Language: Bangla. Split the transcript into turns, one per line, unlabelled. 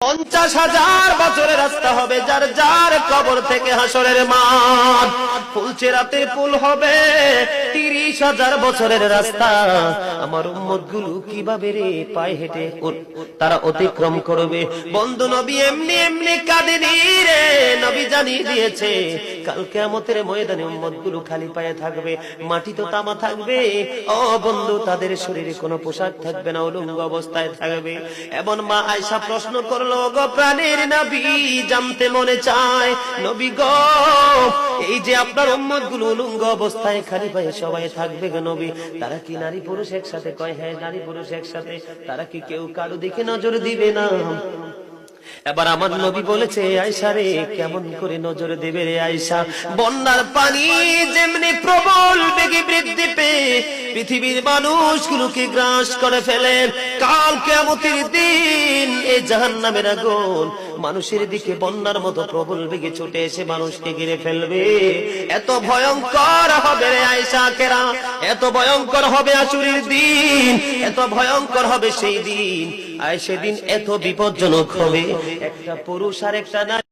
50,000 বছরের রাস্তা হবে, যার যার কবর থেকে হাসরের মাঠ। ফুলচেরাতে পুল হবে 30,000 বছরের রাস্তা। আমার উম্মত গুলো কিভাবে রে পায়ে হেঁটে তারা অতিক্রম করবে? বন্ধু নবী এমনি এমনি কাঁদেনি রে, নবী জানিয়ে দিয়েছে কাল কিয়ামতের ময়দানে উম্মত গুলো খালি পায়ে থাকবে, মাটি তো তামা থাকবে। ও বন্ধু, তাদের শরীরে কোনো পোশাক থাকবে না, উলঙ্গ অবস্থায় থাকবে। এমন মা আয়েশা প্রশ্ন করলো, গো প্রাণের নবী, জানতে মনে চায় নবী গো, এই যে আপনার উম্মত গুলো উলঙ্গ অবস্থায় খালি পায়ে সবাই থাকবে গো নবী, তারা কি নারী পুরুষ একসাথে? কয় হ্যাঁ, নারী পুরুষ একসাথে। তারা কি কেউ কারো দিকে নজর দিবে না? এবার আমার নবী বলেছে, আয়েশা রে, কেমন করে নজর দেবে রে আয়েশা? বন্যার পানি যেমনি প্রবল বেগে বৃদ্ধি পেয়ে পৃথিবীর মানুষগুলোকে গ্রাস করে ফেলে, কাল কিয়ামতের দিন এই জাহান্নামের আগুন মানুষের দিকে বন্যার মতো প্রবল বেগে ছুটে এসে মানুষকে ঘিরে ফেলবে। এত ভয়ঙ্কর হবে রে আয়েশা কেরা, এত ভয়ঙ্কর হবে আশুরের দিন, এত ভয়ঙ্কর হবে সেই দিন। আর সেদিন এত বিপজ্জনক হবে, একটা পুরুষ আর একটা নারী